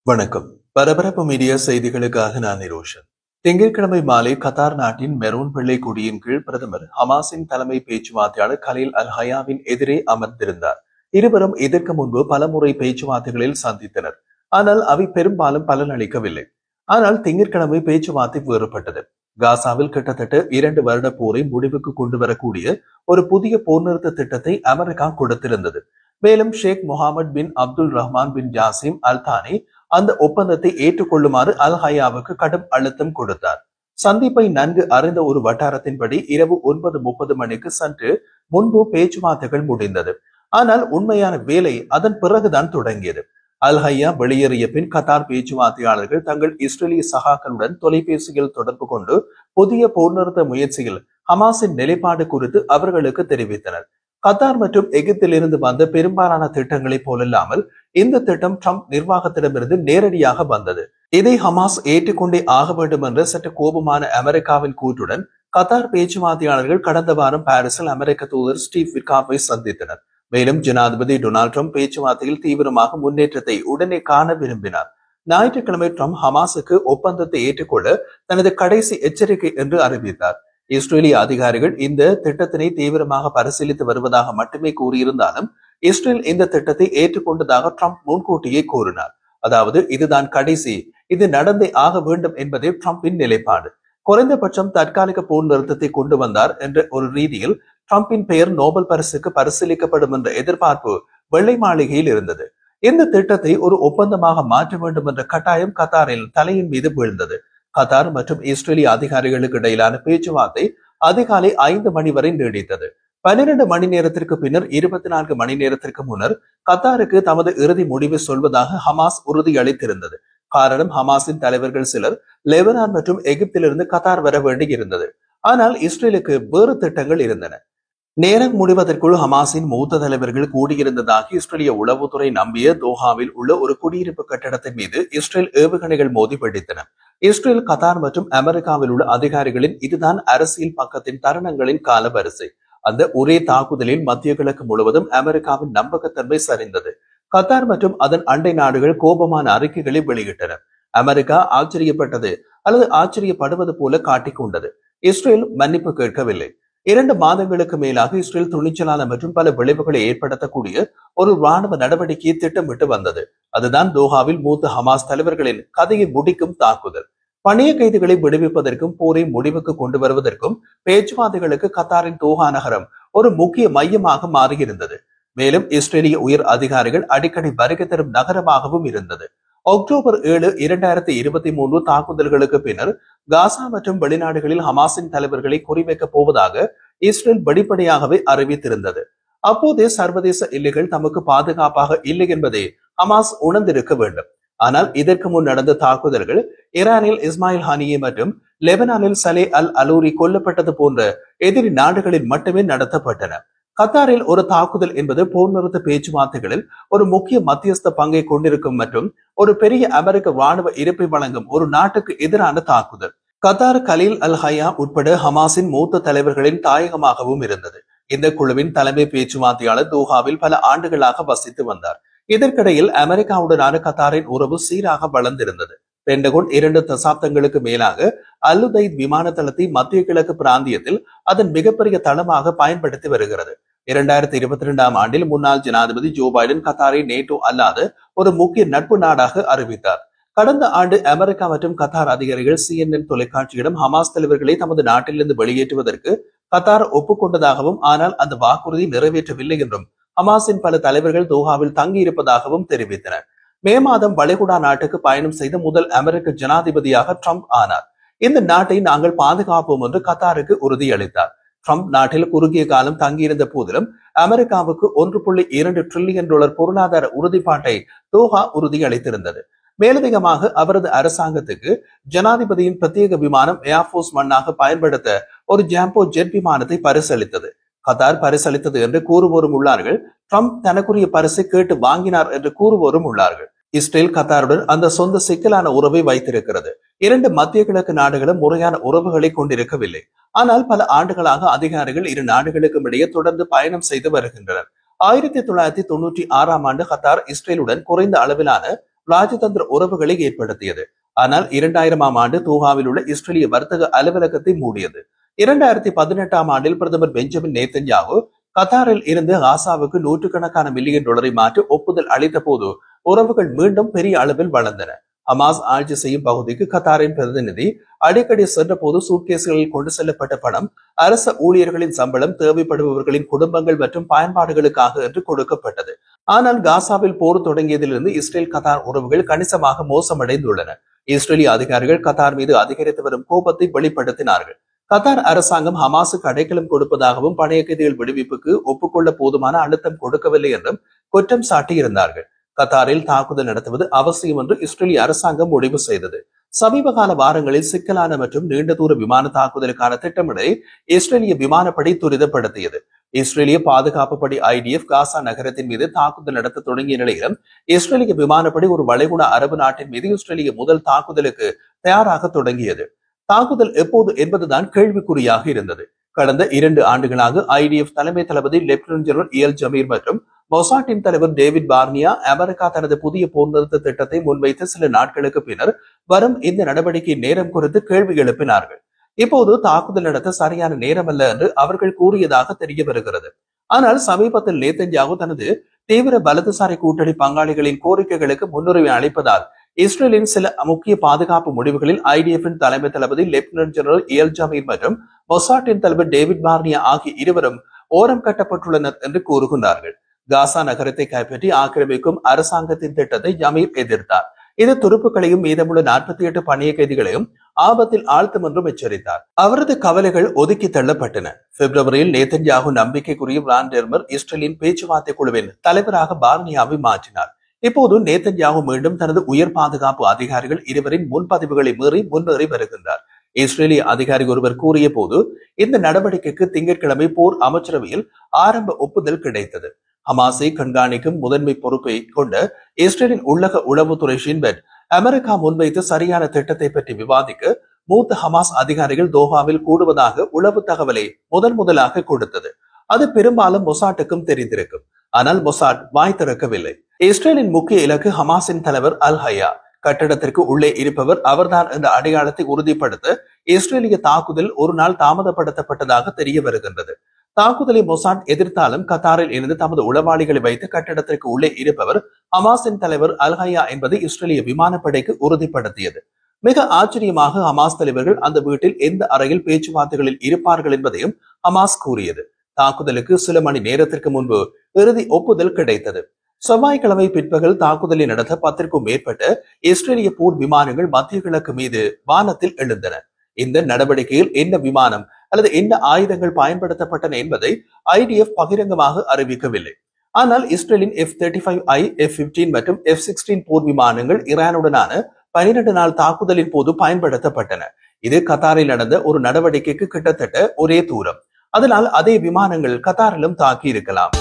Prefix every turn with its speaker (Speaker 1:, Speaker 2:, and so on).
Speaker 1: வணக்கம். பரபரப்பு மீடியா செய்திகளுக்காக நான் நிரோஷன். திங்கட்கிழமை மாலை கத்தார் நாட்டின் மெரோன் பிள்ளை கொடியின் கீழ் பிரதமர் ஹமாஸின் தலைமை பேச்சுவார்த்தையாளர் கலீல் அல் ஹயாவின் எதிரே அமர்ந்திருந்தார். இருவரும் இதற்கு முன்பு பலமுறை பேச்சுவார்த்தைகளில் சந்தித்தனர். ஆனால் அவை பெரும்பாலும் பலனளிக்கவில்லை. ஆனால் திங்கட்கிழமை பேச்சுவார்த்தை வேறுபட்டது. காசாவில் கிட்டத்தட்ட 2 வருட போரை முடிவுக்கு கொண்டு வரக்கூடிய ஒரு புதிய போர் நிறுத்த திட்டத்தை அமெரிக்கா கொடுத்திருந்தது. மேலும் Sheikh Mohammed bin Abdul Rahman bin Jassim Al Thani அந்த ஒப்பந்தத்தை ஏற்றுக்கொள்ளுமாறு அல் ஹயாவுக்கு கடும் அழுத்தம் கொடுத்தார். சந்திப்பை நன்கு அறிந்த ஒரு வட்டாரத்தின்படி இரவு 9:30 மணிக்கு சற்று முன்பு பேச்சுவார்த்தைகள் முடிந்தது. ஆனால் உண்மையான வேலை அதன் பிறகுதான் தொடங்கியது. அல் ஹையா வெளியேறிய பின் கத்தார் பேச்சுவார்த்தையாளர்கள் தங்கள் இஸ்ரேலிய சகாக்களுடன் தொலைபேசியில் தொடர்பு கொண்டு புதிய போர் நிறுத்த முயற்சியில் ஹமாஸின் நிலைப்பாடு குறித்து அவர்களுக்கு தெரிவித்தனர். கத்தார் மற்றும் எகிப்திலிருந்து வந்த பெரும்பாலான திட்டங்களைப் போலல்லாமல் இந்த திட்டம் ட்ரம்ப் நிர்வாகத்திடமிருந்து நேரடியாக வந்தது. இதை ஹமாஸ் ஏற்றுக்கொண்டே ஆக வேண்டும் என்ற சற்று கோபமான அமெரிக்காவின் கூற்றுடன் கத்தார் பேச்சுவார்த்தையாளர்கள் கடந்த வாரம் பாரிஸில் அமெரிக்க தூதர் ஸ்டீவ் விட்காஃபை சந்தித்தனர். மேலும் ஜனாதிபதி டொனால்ட் ட்ரம்ப் பேச்சுவார்த்தையில் தீவிரமாக முன்னேற்றத்தை உடனே காண விரும்பினார். ஞாயிற்றுக்கிழமை ட்ரம்ப் ஹமாஸுக்கு ஒப்பந்தத்தை ஏற்றுக்கொள்ள தனது கடைசி எச்சரிக்கை என்று அறிவித்தார். இஸ்ரேலிய அதிகாரிகள் இந்த திட்டத்தினை தீவிரமாக பரிசீலித்து வருவதாக மட்டுமே கூறியிருந்தாலும் இஸ்ரேல் இந்த திட்டத்தை ஏற்றுக்கொண்டதாக ட்ரம்ப் முன்கூட்டியே கூறினார். அதாவது இதுதான் கடைசி, இது நடந்தே ஆக வேண்டும் என்பதே ட்ரம்பின் நிலைப்பாடு. குறைந்தபட்சம் தற்காலிக போர் நிறுத்தத்தை கொண்டு வந்தார் என்ற ஒரு ரீதியில் ட்ரம்பின் பெயர் நோபல் பரிசுக்கு பரிசீலிக்கப்படும் என்ற எதிர்பார்ப்பு வெள்ளை மாளிகையில் இருந்தது. இந்த திட்டத்தை ஒரு ஒப்பந்தமாக மாற்ற வேண்டும் என்ற கட்டாயம் கத்தாரில் தலையின் மீது வீழ்ந்தது. கத்தார் மற்றும் இஸ்ரேலிய அதிகாரிகளுக்கு இடையிலான பேச்சுவார்த்தை அதிகாலை 5 மணி வரை நீடித்தது. 12 மணி நேரத்திற்கு பின்னர் 24 மணி நேரத்திற்கு முன்னர் கத்தாருக்கு தமது இறுதி முடிவை சொல்வதாக ஹமாஸ் உறுதியளித்திருந்தது. காரணம், ஹமாஸின் தலைவர்கள் சிலர் லெபனான் மற்றும் எகிப்திலிருந்து கத்தார் வர வேண்டி இருந்தது. ஆனால் இஸ்ரேலுக்கு வேறு திட்டங்கள் இருந்தன. நேரம் முடிவதற்குள் ஹமாஸின் மூத்த தலைவர்கள் கூடியிருந்ததாக இஸ்ரேலிய உளவுத்துறை நம்பிய தோஹாவில் உள்ள ஒரு குடியிருப்பு கட்டடத்தின் மீது இஸ்ரேல் ஏவுகணைகள் மோதி வெடித்தன. இஸ்ரேல், கத்தார் மற்றும் அமெரிக்காவில் உள்ள அதிகாரிகளின் இதுதான் அரசியல் பக்கத்தின் தருணங்களின் கால வரிசை. அந்த ஒரே தாக்குதலில் மத்திய கிழக்கு முழுவதும் அமெரிக்காவின் நம்பகத்தன்மை சரிந்தது. கத்தார் மற்றும் அதன் அண்டை நாடுகள் கோபமான அறிக்கைகளை வெளியிட்டன. அமெரிக்கா ஆச்சரியப்பட்டது அல்லது ஆச்சரியப்படுவது போல காட்டிக்கொண்டது. இஸ்ரேல் மன்னிப்பு கேட்கவில்லை. 2 மாதங்களுக்கு மேலாக இஸ்ரேல் துணிச்சலான மற்றும் பல விளைவுகளை ஏற்படுத்தக்கூடிய ஒரு ராணுவ நடவடிக்கையை திட்டமிட்டு வந்தது. அதுதான் தோஹாவில் மூத்த ஹமாஸ் தலைவர்களின் கதையை முடிக்கும் தாக்குதல். பணைய கைதிகளை விடுவிப்பதற்கும் போரை முடிவுக்கு கொண்டு வருவதற்கும் பேச்சுவார்த்தைகளுக்கு கத்தாரின் தோஹா நகரம் ஒரு முக்கிய மையமாக மாறியிருந்தது. மேலும் இஸ்ரேலிய உயர் அதிகாரிகள் அடிக்கடி வருகை தரும் நகரமாகவும் இருந்தது. அக்டோபர் 7, 2023 தாக்குதல்களுக்கு பின்னர் காசா மற்றும் வெளிநாடுகளில் ஹமாஸின் தலைவர்களை குறிவைக்கப் போவதாக இஸ்ரேல் வெளிப்படையாகவே அறிவித்திருந்தது. அப்போதே சர்வதேச எல்லைகள் தமக்கு பாதுகாப்பாக இல்லை என்பதை ஹமாஸ் உணர்ந்திருக்க வேண்டும். ஆனால் இதற்கு முன் நடந்த தாக்குதல்கள் ஈரானில் இஸ்மாயில் ஹானியே மற்றும் லெபனானில் சலே அல் அலூரி கொல்லப்பட்டது போன்ற எதிரி நாடுகளில் மட்டுமே நடத்தப்பட்டன. கத்தாரில் ஒரு தாக்குதல் என்பது போர் நிறுத்த பேச்சுவார்த்தைகளில் ஒரு முக்கிய மத்தியஸ்த பங்கை கொண்டிருக்கும் மற்றும் ஒரு பெரிய அமெரிக்க ராணுவ இருப்பை வழங்கும் ஒரு நாட்டுக்கு எதிரான தாக்குதல். கத்தார் கலீல் அல் ஹயா உட்பட ஹமாஸின் மூத்த தலைவர்களின் தாயகமாகவும் இருந்தது. இந்த குழுவின் தலைமை பேச்சுவார்த்தையாளர் தோஹாவில் பல ஆண்டுகளாக வசித்து வந்தார். இதற்கிடையில் அமெரிக்காவுடனான கத்தாரின் உறவு சீராக வளர்ந்திருந்தது. பென்டகோன் 2 தசாப்தங்களுக்கு மேலாக அல்-உதைத் விமான தளத்தை மத்திய கிழக்கு பிராந்தியத்தில் அதன் மிகப்பெரிய தளமாக பயன்படுத்தி வருகிறது. 2022 ஆண்டில் முன்னாள் ஜனாதிபதி ஜோ பைடன் கத்தாரை நேட்டோ அல்லாத ஒரு முக்கிய நட்பு நாடாக அறிவித்தார். கடந்த ஆண்டு அமெரிக்கா மற்றும் கத்தார் அதிகாரிகள் CNN தொலைக்காட்சியிடம் ஹமாஸ் தலைவர்களை தமது நாட்டிலிருந்து வெளியேற்றுவதற்கு கத்தார் ஒப்புக்கொண்டதாகவும், ஆனால் அந்த வாக்குறுதி நிறைவேற்றவில்லை என்றும் ஹமாஸின் பல தலைவர்கள் தோஹாவில் தங்கியிருப்பதாகவும் தெரிவித்தனர். மே மாதம் வளைகுடா நாட்டுக்கு பயணம் செய்த முதல் அமெரிக்க ஜனாதிபதியாக ட்ரம்ப் ஆனார். இந்த நாட்டை நாங்கள் பாதுகாப்போம் என்று கத்தாருக்கு உறுதியளித்தார். ட்ரம்ப் நாட்டில் குறுகிய காலம் தங்கியிருந்த போதிலும் அமெரிக்காவுக்கு $1.2 டிரில்லியன் பொருளாதார உறுதிப்பாட்டை தோஹா உறுதியளித்திருந்தது. மேலதிகமாக அவரது அரசாங்கத்துக்கு ஜனாதிபதியின் பிரத்யேக விமானம் ஏர்போர்ஸ் ஒன்னாக பயன்படுத்த ஒரு ஜாம்போ ஜெட் விமானத்தை பரிசளித்தது. கத்தார் பரிசளித்தது என்று கூறுவோரும் உள்ளார்கள். ட்ரம்ப் தனக்குரிய பரிசை கேட்டு வாங்கினார் என்று கூறுவோரும் உள்ளார்கள். இஸ்ரேல் கத்தாருடன் அந்த சொந்த சிக்கலான உறவை வைத்திருக்கிறது. 2 மத்திய கிழக்கு நாடுகளும் முறையான உறவுகளை கொண்டிருக்கவில்லை. ஆனால் பல ஆண்டுகளாக அதிகாரிகள் இரு நாடுகளுக்கும் இடையே தொடர்ந்து பயணம் செய்து வருகின்றனர். 1996 ஆண்டு கத்தார் இஸ்ரேலுடன் குறைந்த அளவிலான ராஜதந்திர உறவுகளை ஏற்படுத்தியது. ஆனால் 2000ஆம் ஆண்டு தோஹாவில் உள்ள இஸ்ரேலிய வர்த்தக அலுவலகத்தை மூடியது. 2018ஆம் ஆண்டில் பிரதமர் பெஞ்சமின் நேத்தன்யாகு கத்தாரில் இருந்து காசாவுக்கு நூற்றுக்கணக்கான மில்லியன் டாலரை மாற்றி ஒப்புதல் அளித்த போது உறவுகள் மீண்டும் பெரிய அளவில் வளர்ந்தன. ஹமாஸ் ஆட்சி செய்யும் பகுதிக்கு கத்தாரின் பிரதிநிதி அடிக்கடி சென்ற போது சூட்கேஸ்களில் கொண்டு செல்லப்பட்ட பணம் அரச ஊழியர்களின் சம்பளம், தேவைப்படுபவர்களின் குடும்பங்கள் மற்றும் பயன்பாடுகளுக்காக என்று கொடுக்கப்பட்டது. ஆனால் காசாவில் போர் தொடங்கியதிலிருந்து இஸ்ரேல் கத்தார் உறவுகள் கணிசமாக மோசமடைந்துள்ளன. இஸ்ரேலிய அதிகாரிகள் கத்தார் மீது அதிகரித்து வரும் கோபத்தை வெளிப்படுத்தினார்கள். கத்தார் அரசாங்கம் ஹமாஸுக்கு அடைக்கலம் கொடுப்பதாகவும் பணைய கைதிகள் விடுவிப்புக்கு ஒப்புக்கொள்ள போதுமான அழுத்தம் கொடுக்கவில்லை என்றும் குற்றம் சாட்டியிருந்தார்கள். கத்தாரில் தாக்குதல் நடத்துவது அவசியம் என்று இஸ்ரேலிய அரசாங்கம் முடிவு செய்தது. சமீப கால வாரங்களில் சிக்கலான மற்றும் நீண்ட தூர விமான தாக்குதலுக்கான திட்டமிடலை இஸ்ரேலிய விமானப்படை துரிதப்படுத்தியது. இஸ்ரேலிய பாதுகாப்பு படை IDF காசா நகரத்தின் மீது தாக்குதல் நடத்த தொடங்கிய நிலையிலும் இஸ்ரேலிய விமானப்படை ஒரு வளைகுடா அரபு நாட்டின் மீது இஸ்ரேலிய முதல் தாக்குதலுக்கு தயாராக தொடங்கியது. தாக்குதல் எப்போது என்பதுதான் கேள்விக்குறியாக இருந்தது. கடந்த 2 ஆண்டுகளாக IDF தலைமை தளபதி லெப்டினன்ட் ஜெனரல் இயல் ஜமீர் மற்றும் மொசாட்டின் தலைவர் டேவிட் பார்னியா அமெரிக்கா தனது புதிய போர் நிறுத்த திட்டத்தை முன்வைத்த சில நாட்களுக்கு பின்னர் வரும் இந்த நடவடிக்கை நேரம் குறித்து கேள்வி எழுப்பினார்கள். இப்போது தாக்குதல் நடத்த சரியான நேரம் அல்ல என்று அவர்கள் கூறியதாக தெரிய வருகிறது. ஆனால் சமீபத்தில் நேத்தன்யாகு தனது தீவிர வலதுசாரி கூட்டணி பங்காளிகளின் கோரிக்கைகளுக்கு முன்னுரிமை அளிப்பதால் இஸ்ரேலின் சில முக்கிய பாதுகாப்பு முடிவுகளில் IDF-இன் தலைமை தளபதி லெப்டினன்ட் ஜெனரல் இயல் ஜமீர் மற்றும் மொசாட்டின் தலைவர் டேவிட் பார்னியா ஆகிய இருவரும் ஓரம் கட்டப்பட்டுள்ளனர் என்று கூறுகிறார்கள். காசா நகரத்தை கைப்பற்றி ஆக்கிரமிக்கும் அரசாங்கத்தின் திட்டத்தை ஜமீர் எதிர்த்தார். இது துருப்புகளையும் மீதமுள்ள 48 பணிய கைதிகளையும் ஆபத்தில் ஆழ்த்தும் என்றும் எச்சரித்தார். அவரது கவலைகள் ஒதுக்கி தள்ளப்பட்டன. பிப்ரவரியில் நேத்தன்யாகு நம்பிக்கைக்குரிய பிராண்டெர்மர் இஸ்ரேலின் பேச்சுவார்த்தை குழுவின் தலைவராக பார்னியாவை மாற்றினார். இப்போது நேத்தன்யாகு மீண்டும் தனது உயர் பாதுகாப்பு அதிகாரிகள் இருவரின் முன்பதிவுகளை மீறி முன்னேறி வருகின்றார். இஸ்ரேலிய அதிகாரி ஒருவர் கூறிய போது இந்த நடவடிக்கைக்கு திங்கட்கிழமை போர் அமைச்சரவையில் ஆரம்ப ஒப்புதல் கிடைத்தது. ஹமாஸை கண்காணிக்கும் முதன்மை பொறுப்பை கொண்ட இஸ்ரேலின் உள்ளக உளவுத்துறை ஷின்பெட் அமெரிக்கா முன்வைத்து சரியான திட்டத்தை பற்றி விவாதிக்க மூத்த ஹமாஸ் அதிகாரிகள் தோஹாவில் கூடுவதாக உளவு தகவலை முதலாக கொடுத்தது. அது பெரும்பாலும் மொசாட்டுக்கும் தெரிந்திருக்கும். ஆனால் மொசாட் வாய் திறக்கவில்லை. இஸ்ரேலின் முக்கிய இலக்கு ஹமாஸின் தலைவர் அல் ஹயா. கட்டடத்திற்கு உள்ளே இருப்பவர் அவர்தான் என்ற அடையாளத்தை உறுதிப்படுத்த இஸ்ரேலிய தாக்குதல் ஒரு நாள் தாமதப்படுத்தப்பட்டதாக தெரிய வருகின்றது. தாக்குதலை மொசாட் எதிர்த்தாலும் கத்தாரில் இருந்து தமது உளவாளிகளை வைத்து கட்டடத்திற்கு உள்ளே இருப்பவர் ஹமாஸின் தலைவர் அல் ஹயா என்பதை இஸ்ரேலிய விமானப்படைக்கு உறுதிப்படுத்தியது. மிக ஆச்சரியமாக ஹமாஸ் தலைவர்கள் அந்த வீட்டில் எந்த அறையில் பேச்சுவார்த்தைகளில் இருப்பார்கள் என்பதையும் ஹமாஸ் கூறியது. தாக்குதலுக்கு சில மணி நேரத்திற்கு முன்பு இறுதி ஒப்புதல் கிடைத்தது. செவ்வாய்க்கிழமை பிற்பகல் தாக்குதலை நடத்த 10க்கும் மேற்பட்ட இஸ்ரேலிய போர் விமானங்கள் மத்திய கிழக்கு மீது வானத்தில் எழுந்தன. இந்த நடவடிக்கையில் என்ன விமானம் அல்லது என்ன ஆயுதங்கள் பயன்படுத்தப்பட்டன என்பதை IDF பகிரங்கமாக அறிவிக்கவில்லை. ஆனால் இஸ்ரேலின் F-35I, F-15 மற்றும் F-16 போர் விமானங்கள் ஈரானுடனான 12 நாள் தாக்குதலின் போது பயன்படுத்தப்பட்டன. இது கத்தாரில் நடந்த ஒரு நடவடிக்கைக்கு கிட்டத்தட்ட ஒரே தூரம். அதனால் அதே விமானங்கள் கத்தாரிலும் தாக்கி இருக்கலாம்.